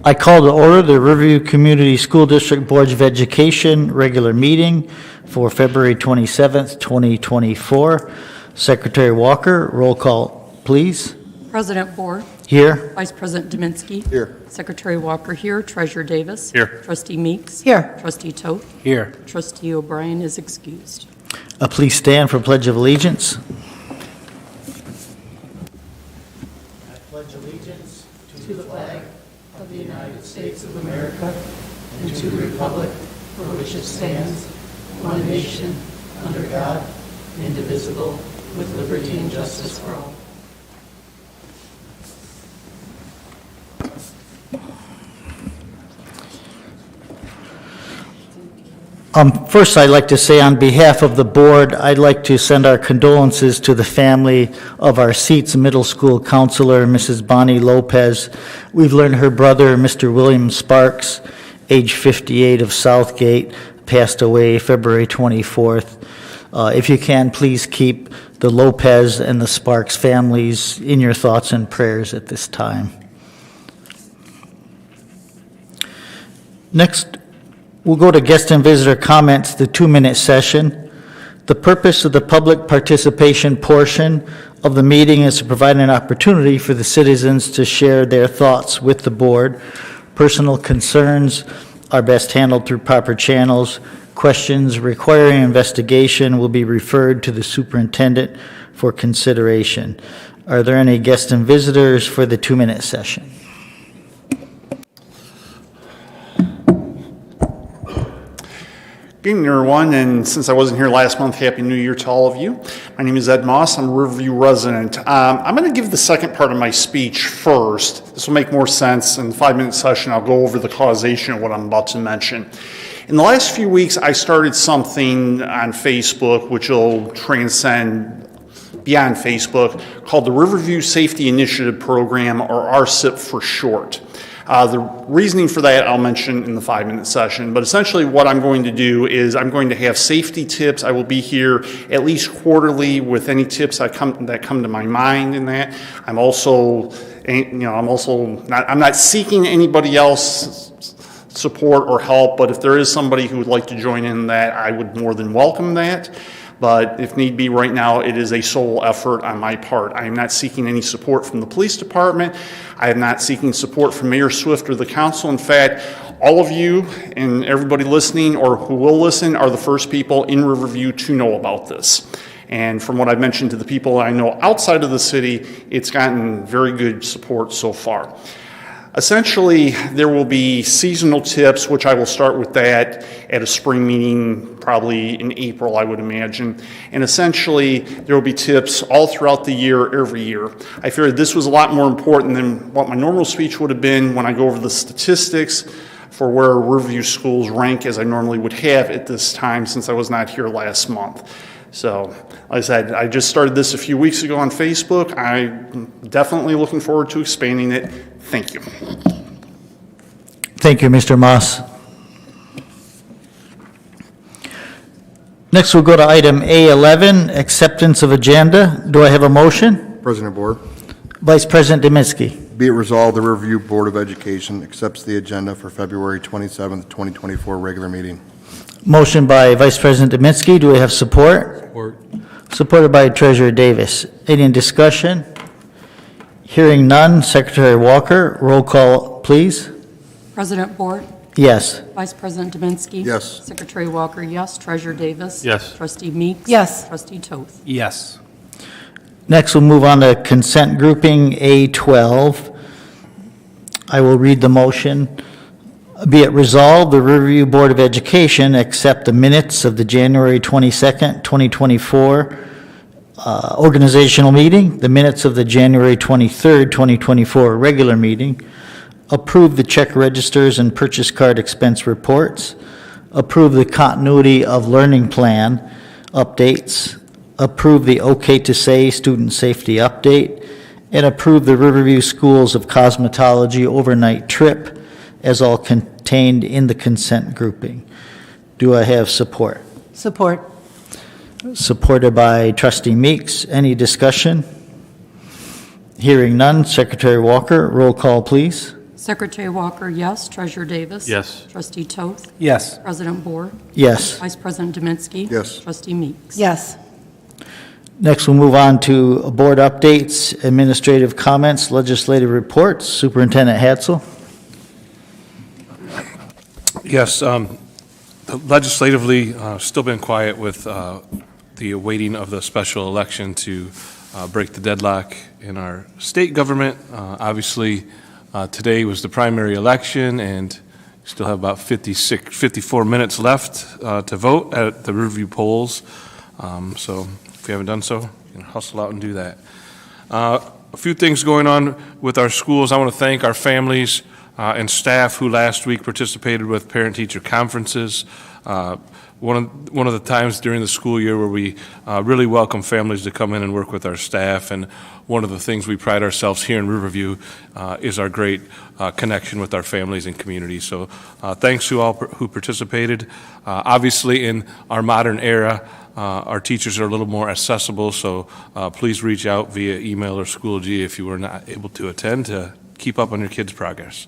I call to order the Riverview Community School District Board of Education regular meeting for February 27th, 2024. Secretary Walker, roll call, please. President Bohr. Here. Vice President Dominski. Here. Secretary Walker here. Treasurer Davis. Here. Trustee Meeks. Here. Trustee Toth. Here. Trustee O'Brien is excused. Please stand for Pledge of Allegiance. I pledge allegiance to the flag of the United States of America and to the republic for which it stands, one nation, under God, indivisible, with liberty and justice for all. First, I'd like to say on behalf of the board, I'd like to send our condolences to the family of our Seats Middle School counselor, Mrs. Bonnie Lopez. We've learned her brother, Mr. William Sparks, age 58 of Southgate, passed away February 24th. If you can, please keep the Lopez and the Sparks families in your thoughts and prayers at this time. Next, we'll go to guest and visitor comments, the 2-minute session. The purpose of the public participation portion of the meeting is to provide an opportunity for the citizens to share their thoughts with the board. Personal concerns are best handled through proper channels. Questions requiring investigation will be referred to the superintendent for consideration. Are there any guests and visitors for the 2-minute session? Good evening, everyone, and since I wasn't here last month, Happy New Year to all of you. My name is Ed Moss. I'm a Riverview resident. I'm going to give the second part of my speech first. This will make more sense. In the 5-minute session, I'll go over the causation of what I'm about to mention. In the last few weeks, I started something on Facebook which will transcend beyond Facebook called the Riverview Safety Initiative Program, or RSIP for short. The reasoning for that I'll mention in the 5-minute session, but essentially what I'm going to do is I'm going to have safety tips. I will be here at least quarterly with any tips that come to my mind in that. I'm not seeking anybody else's support or help, but if there is somebody who would like to join in that, I would more than welcome that. But if need be, right now, it is a sole effort on my part. I am not seeking any support from the police department. I am not seeking support from Mayor Swift or the council. In fact, all of you and everybody listening or who will listen are the first people in Riverview to know about this. And from what I've mentioned to the people I know outside of the city, it's gotten very good support so far. Essentially, there will be seasonal tips, which I will start with that at a spring meeting, probably in April, I would imagine. And essentially, there will be tips all throughout the year, every year. I figured this was a lot more important than what my normal speech would have been when I go over the statistics for where Riverview schools rank as I normally would have at this time since I was not here last month. So, like I said, I just started this a few weeks ago on Facebook. I'm definitely looking forward to expanding it. Thank you. Thank you, Mr. Moss. Next, we'll go to item A11, acceptance of agenda. Do I have a motion? President Board. Vice President Dominski. Be it resolved, the Riverview Board of Education accepts the agenda for February 27th, 2024 regular meeting. Motion by Vice President Dominski. Do we have support? Support. Supported by Treasurer Davis. Any discussion? Hearing none. Secretary Walker, roll call, please. President Bohr. Yes. Vice President Dominski. Yes. Secretary Walker, yes. Treasurer Davis. Yes. Trustee Meeks. Yes. Trustee Toth. Yes. Next, we'll move on to consent grouping A12. I will read the motion. Be it resolved, the Riverview Board of Education accept the minutes of the January 22nd, 2024 organizational meeting, the minutes of the January 23rd, 2024 regular meeting, approve the check registers and purchase card expense reports, approve the continuity of learning plan updates, approve the OK to Say student safety update, and approve the Riverview Schools of Cosmetology overnight trip as all contained in the consent grouping. Do I have support? Support. Supported by Trustee Meeks. Any discussion? Hearing none. Secretary Walker, roll call, please. Secretary Walker, yes. Treasurer Davis? Yes. Trustee Toth? Yes. President Board? Yes. Vice President Dominski? Yes. Trustee Meeks? Yes. Next, we'll move on to board updates, administrative comments, legislative reports. Superintendent Hatzel. Yes, legislatively, still been quiet with the awaiting of the special election to break the deadlock in our state government. Obviously, today was the primary election, and still have about 54 minutes left to vote at the Riverview polls. So if you haven't done so, you can hustle out and do that. A few things going on with our schools. I want to thank our families and staff who last week participated with parent-teacher conferences. One of the times during the school year where we really welcome families to come in and work with our staff, and one of the things we pride ourselves here in Riverview is our great connection with our families and communities. So thanks to all who participated. Obviously, in our modern era, our teachers are a little more accessible, so please reach out via email or Schoology if you were not able to attend to keep up on your kids' progress.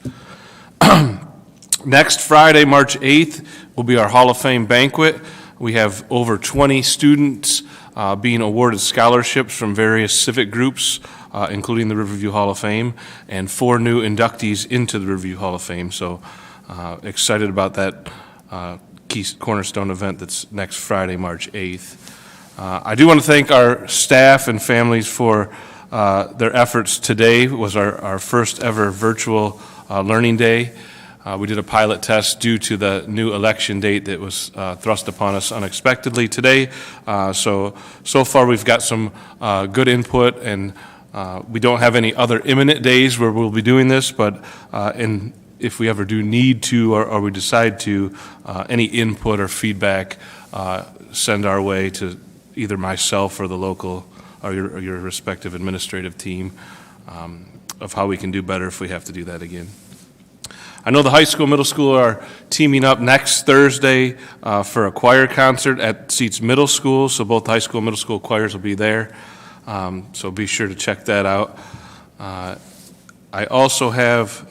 Next Friday, March 8th, will be our Hall of Fame banquet. We have over 20 students being awarded scholarships from various civic groups, including the Riverview Hall of Fame, and 4 new inductees into the Riverview Hall of Fame. So excited about that key cornerstone event that's next Friday, March 8th. I do want to thank our staff and families for their efforts. Today was our first ever virtual learning day. We did a pilot test due to the new election date that was thrust upon us unexpectedly today. So far we've got some good input, and we don't have any other imminent days where we'll be doing this, but if we ever do need to or we decide to, any input or feedback, send our way to either myself or the local or your respective administrative team of how we can do better if we have to do that again. I know the high school, middle school are teaming up next Thursday for a choir concert at Seats Middle School, so both high school and middle school choirs will be there. So be sure to check that out. I also have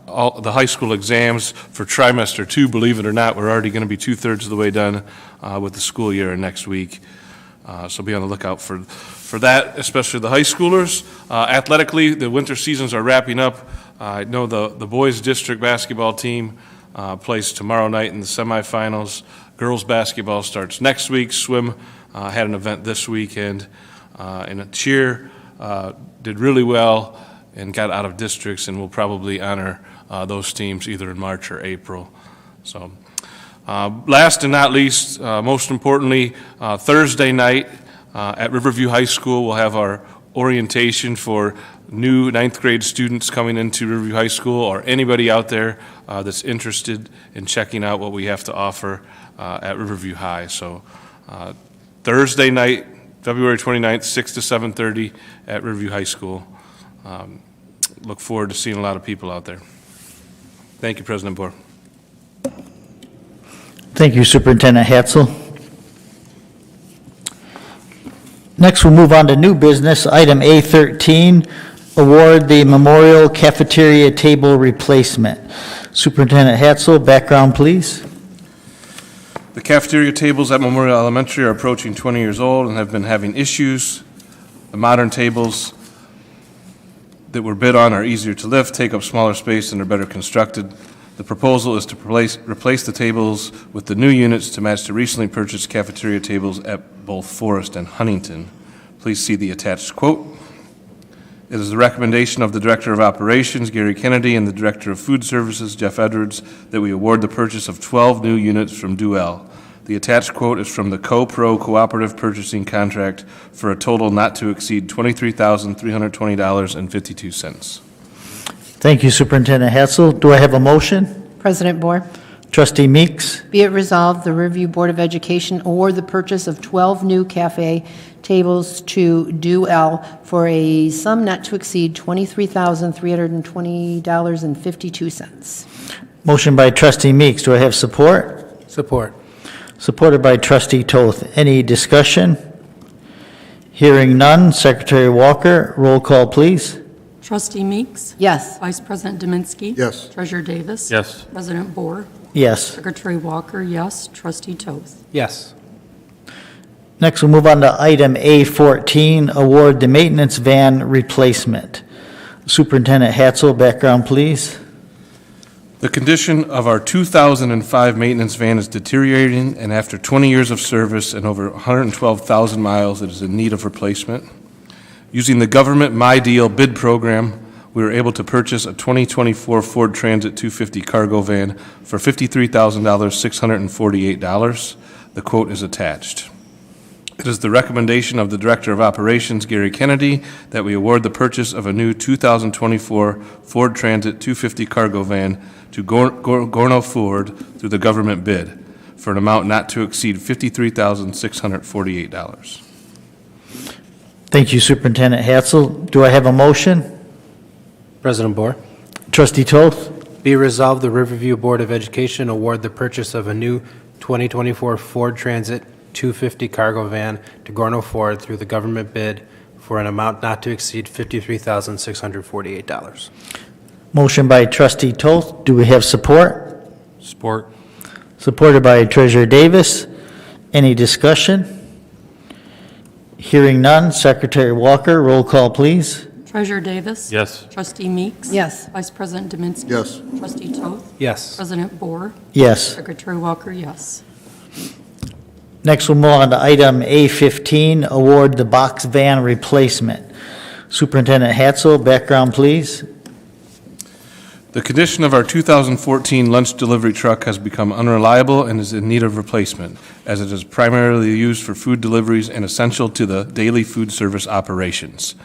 all the high school exams for trimester 2. Believe it or not, we're already going to be 2/3 of the way done with the school year next week. So be on the lookout for that, especially the high schoolers. Athletically, the winter seasons are wrapping up. I know the boys' district basketball team plays tomorrow night in the semifinals. Girls' basketball starts next week. Swim had an event this weekend. And cheer did really well and got out of districts, and we'll probably honor those teams either in March or April. So last and not least, most importantly, Thursday night at Riverview High School, we'll have our orientation for new 9th grade students coming into Riverview High School, or anybody out there that's interested in checking out what we have to offer at Riverview High. So Thursday night, February 29th, 6 to 7:30 at Riverview High School. Look forward to seeing a lot of people out there. Thank you, President Bohr. Thank you, Superintendent Hatzel. Next, we'll move on to new business. Item A13, award the memorial cafeteria table replacement. Superintendent Hatzel, background, please. The cafeteria tables at Memorial Elementary are approaching 20 years old and have been having issues. The modern tables that were bid on are easier to lift, take up smaller space, and are better constructed. The proposal is to replace the tables with the new units to match the recently purchased cafeteria tables at both Forest and Huntington. Please see the attached quote. It is the recommendation of the Director of Operations, Gary Kennedy, and the Director of Food Services, Jeff Edwards, that we award the purchase of 12 new units from Duell. The attached quote is from the CoPro Cooperative Purchasing Contract for a total not to exceed $23,320.52. Thank you, Superintendent Hatzel. Do I have a motion? President Bohr, Trustee Meeks. be it resolved, the Riverview Board of Education award the purchase of 12 new cafe tables to Duell for a sum not to exceed $23,320.52. Motion by Trustee Meeks. Do I have support? Support. Supported by Trustee Toth. Any discussion? Hearing none. Secretary Walker, roll call, please. Trustee Meeks. Yes. Vice President Dominski. Yes. Treasurer Davis. Yes. President Bohr. Yes. Secretary Walker, yes. Trustee Toth. Yes. Next, we'll move on to item A14, award the maintenance van replacement. Superintendent Hatzel, background, please. The condition of our 2005 maintenance van is deteriorating, and after 20 years of service and over 112,000 miles, it is in need of replacement. Using the government My Deal bid program, we were able to purchase a 2024 Ford Transit 250 cargo van for $53,648. The quote is attached. It is the recommendation of the Director of Operations, Gary Kennedy, that we award the purchase of a new 2024 Ford Transit 250 cargo van to Gorno Ford through the government bid for an amount not to exceed $53,648. Thank you, Superintendent Hatzel. Do I have a motion? President Bohr, Trustee Toth? be resolved, the Riverview Board of Education award the purchase of a new 2024 Ford Transit 250 cargo van to Gorno Ford through the government bid for an amount not to exceed $53,648. Motion by Trustee Toth. Do we have support? Support. Supported by Treasurer Davis. Any discussion? Hearing none. Secretary Walker, roll call, please. Treasurer Davis. Yes. Trustee Meeks. Yes. Vice President Dominski. Yes. Trustee Toth. Yes. President Bohr. Yes. Secretary Walker, yes. Next, we'll move on to item A15, award the box van replacement. Superintendent Hatzel, background, please. The condition of our 2014 lunch delivery truck has become unreliable and is in need of replacement, as it is primarily used for food deliveries and essential to the daily food service operations.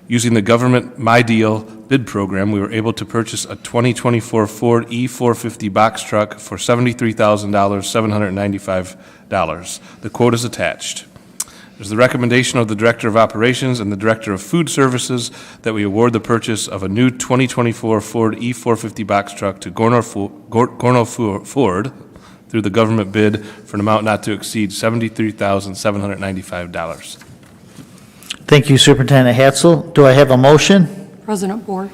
Using the government My Deal bid program, we were able to purchase a 2024 Ford E450 box truck for $73,795. The quote is attached. It is the recommendation of the Director of Operations and the Director of Food Services that we award the purchase of a new 2024 Ford E450 box truck to Gorno Ford through the government bid for an amount not to exceed $73,795. Thank you, Superintendent Hatzel. Do I have a motion? President Bohr.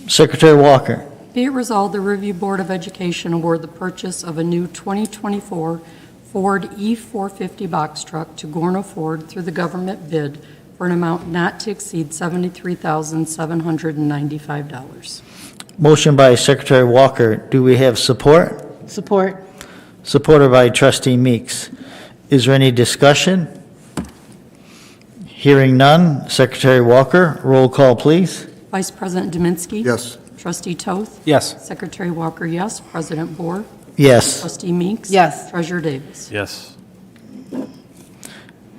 Secretary Walker. Be it resolved, the Riverview Board of Education award the purchase of a new 2024 Ford E450 box truck to Gorno Ford through the government bid for an amount not to exceed $73,795. Motion by Secretary Walker. Do we have support? Support. Supported by Trustee Meeks. Is there any discussion? Hearing none. Secretary Walker, roll call, please. Vice President Dominski. Yes. Trustee Toth. Yes. Secretary Walker, yes. President Bohr. Yes. Trustee Meeks. Yes. Treasurer Davis. Yes.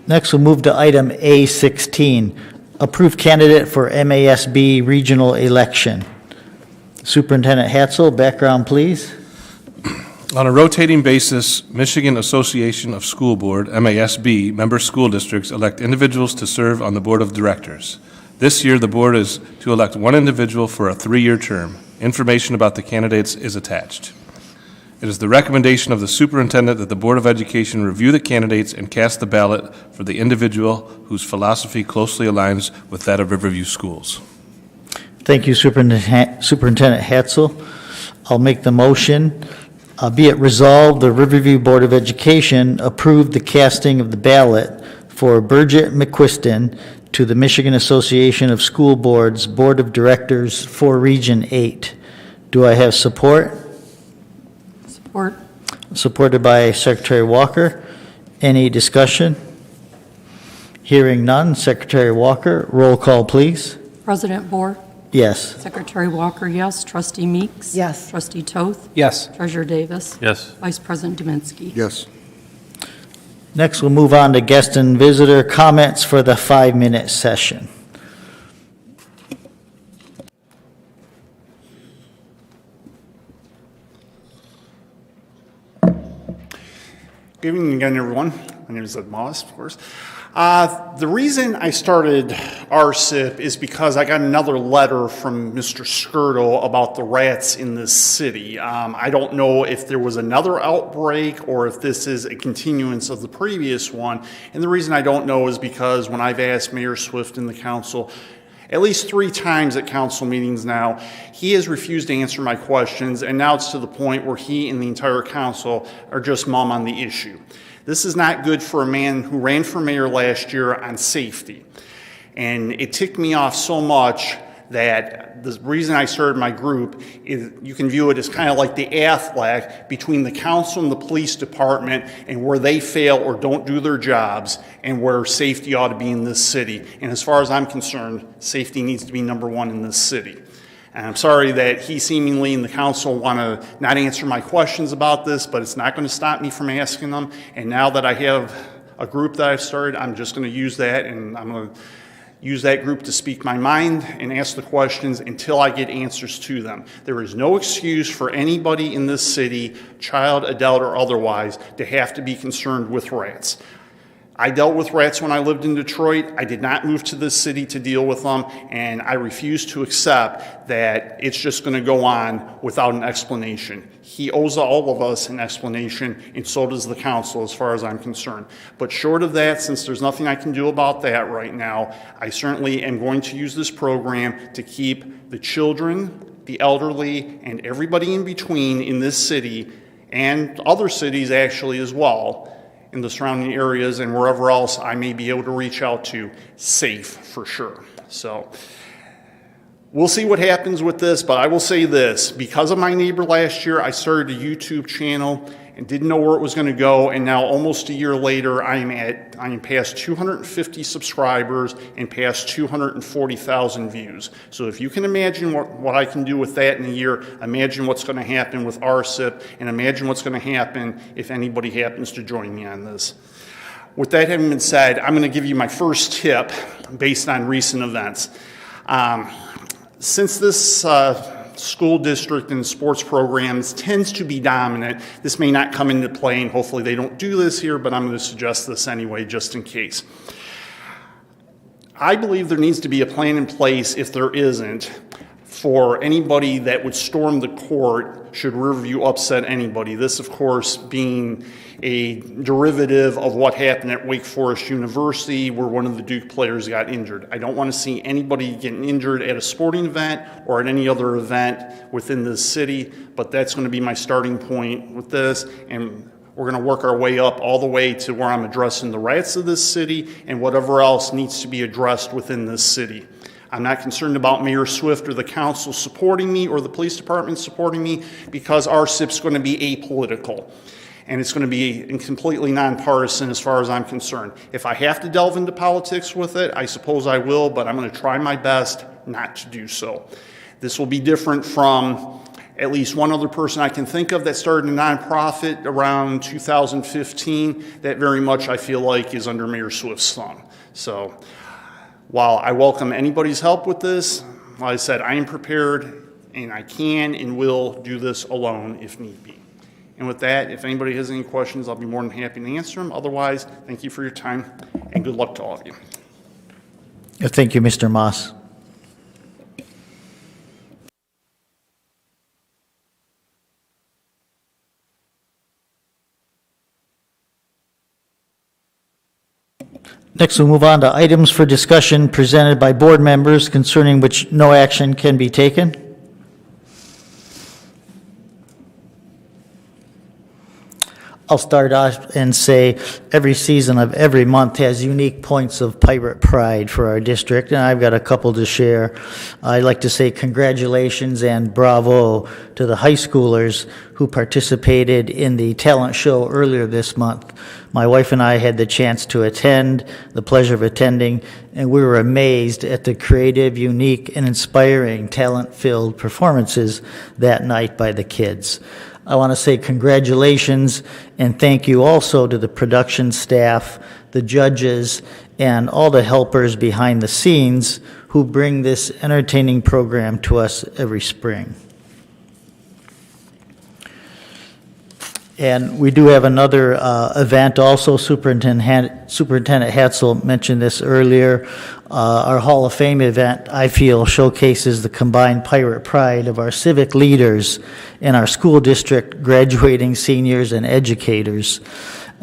Next, we'll move to item A16, approved candidate for MASB regional election. Superintendent Hatzel, background, please. On a rotating basis, Michigan Association of School Board, MASB, member school districts elect individuals to serve on the board of directors. This year, the board is to elect one individual for a 3-year term. Information about the candidates is attached. It is the recommendation of the superintendent that the Board of Education review the candidates and cast the ballot for the individual whose philosophy closely aligns with that of Riverview Schools. Thank you, Superintendent Hatzel. I'll make the motion. Be it resolved, the Riverview Board of Education approved the casting of the ballot for Bridget McQuiston to the Michigan Association of School Boards Board of Directors for Region 8. Do I have support? Support. Supported by Secretary Walker. Any discussion? Hearing none. Secretary Walker, roll call, please. President Bohr. Yes. Secretary Walker, yes. Trustee Meeks. Yes. Trustee Toth. Yes. Treasurer Davis. Yes. Vice President Dominski. Yes. Next, we'll move on to guest and visitor comments for the 5-minute session. Good evening again, everyone. My name is Ed Moss, of course. The reason I started RSIP is because I got another letter from Mr. Skirtle about the rats in this city. I don't know if there was another outbreak or if this is a continuance of the previous one. And the reason I don't know is because when I've asked Mayor Swift and the council, At least 3 times at council meetings now, he has refused to answer my questions, and now it's to the point where he and the entire council are just mum on the issue. This is not good for a man who ran for mayor last year on safety. And it ticked me off so much that the reason I started my group is you can view it as kind of like the Aflac between the council and the police department and where they fail or don't do their jobs and where safety ought to be in this city. And as far as I'm concerned, safety needs to be number one in this city. And I'm sorry that he seemingly and the council want to not answer my questions about this, but it's not going to stop me from asking them. And now that I have a group that I've started, I'm just going to use that, and I'm going to use that group to speak my mind and ask the questions until I get answers to them. There is no excuse for anybody in this city, child, adult, or otherwise, to have to be concerned with rats. I dealt with rats when I lived in Detroit. I did not move to this city to deal with them, and I refuse to accept that it's just going to go on without an explanation. He owes all of us an explanation, and so does the council as far as I'm concerned. But short of that, since there's nothing I can do about that right now, I certainly am going to use this program to keep the children, the elderly, and everybody in between in this city, and other cities actually as well, in the surrounding areas and wherever else I may be able to reach out to, safe for sure. So we'll see what happens with this, but I will say this. Because of my neighbor last year, I started a YouTube channel and didn't know where it was going to go, and now almost a year later, I am past 250 subscribers and past 240,000 views. So if you can imagine what I can do with that in a year, imagine what's going to happen with RSIP, and imagine what's going to happen if anybody happens to join me on this. With that having been said, I'm going to give you my first tip based on recent events. Since this school district and sports programs tends to be dominant, this may not come into play, and hopefully they don't do this here, but I'm going to suggest this anyway just in case. I believe there needs to be a plan in place, if there isn't, for anybody that would storm the court should Riverview upset anybody. This, of course, being a derivative of what happened at Wake Forest University, where one of the Duke players got injured. I don't want to see anybody getting injured at a sporting event or at any other event within this city, but that's going to be my starting point with this, and we're going to work our way up all the way to where I'm addressing the rats of this city and whatever else needs to be addressed within this city. I'm not concerned about Mayor Swift or the council supporting me or the police department supporting me, because RSIP's going to be apolitical. And it's going to be completely nonpartisan as far as I'm concerned. If I have to delve into politics with it, I suppose I will, but I'm going to try my best not to do so. This will be different from at least one other person I can think of that started a nonprofit around 2015 that very much I feel like is under Mayor Swift's thumb. So while I welcome anybody's help with this, like I said, I am prepared, and I can and will do this alone if need be. And with that, if anybody has any questions, I'll be more than happy to answer them. Otherwise, thank you for your time, and good luck to all of you. Thank you, Mr. Moss. Next, we'll move on to items for discussion presented by board members concerning which no action can be taken. I'll start off and say every season of every month has unique points of pirate pride for our district, and I've got a couple to share. I'd like to say congratulations and bravo to the high schoolers who participated in the talent show earlier this month. My wife and I had the chance to attend, the pleasure of attending, and we were amazed at the creative, unique, and inspiring talent-filled performances that night by the kids. I want to say congratulations and thank you also to the production staff, the judges, and all the helpers behind the scenes who bring this entertaining program to us every spring. And we do have another event also. Superintendent Hatzel mentioned this earlier. Our Hall of Fame event, I feel, showcases the combined pirate pride of our civic leaders and our school district graduating seniors and educators.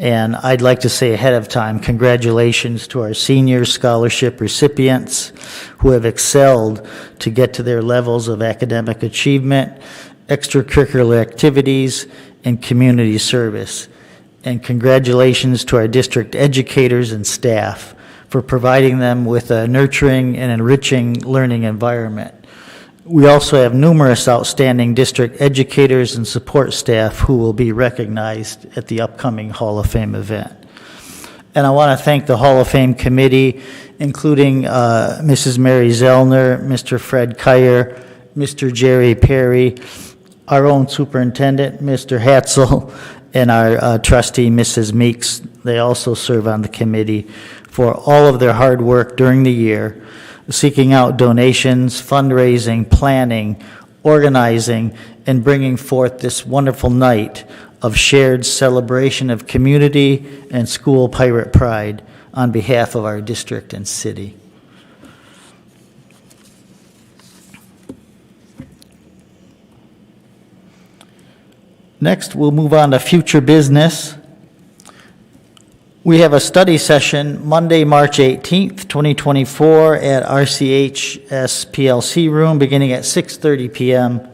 And I'd like to say ahead of time, congratulations to our senior scholarship recipients who have excelled to get to their levels of academic achievement, extracurricular activities, and community service. And congratulations to our district educators and staff for providing them with a nurturing and enriching learning environment. We also have numerous outstanding district educators and support staff who will be recognized at the upcoming Hall of Fame event. And I want to thank the Hall of Fame committee, including Mrs. Mary Zellner, Mr. Fred Kyer, Mr. Jerry Perry, our own superintendent, Mr. Hatzel, and our trustee, Mrs. Meeks. They also serve on the committee for all of their hard work during the year, seeking out donations, fundraising, planning, organizing, and bringing forth this wonderful night of shared celebration of community and school pirate pride on behalf of our district and city. Next, we'll move on to future business. We have a study session Monday, March 18th, 2024 at RCHS PLC room beginning at 6:30 p.m.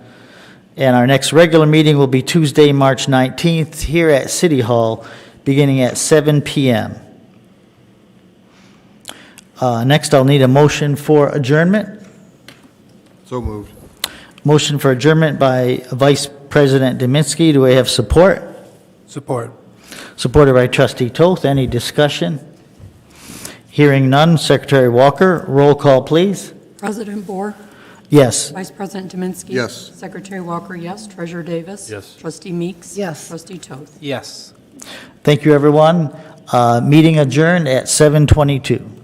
And our next regular meeting will be Tuesday, March 19th here at City Hall beginning at 7 p.m. Next, I'll need a motion for adjournment. So moved. Motion for adjournment by Vice President Dominski. Do we have support? Support. Supported by Trustee Toth. Any discussion? Hearing none. Secretary Walker, roll call, please. President Bohr, Yes. Vice President Dominski. Yes. Secretary Walker, yes. Treasurer Davis. Yes. Trustee Meeks. Yes. Trustee Toth. Yes. Thank you, everyone. Meeting adjourned at 7:22.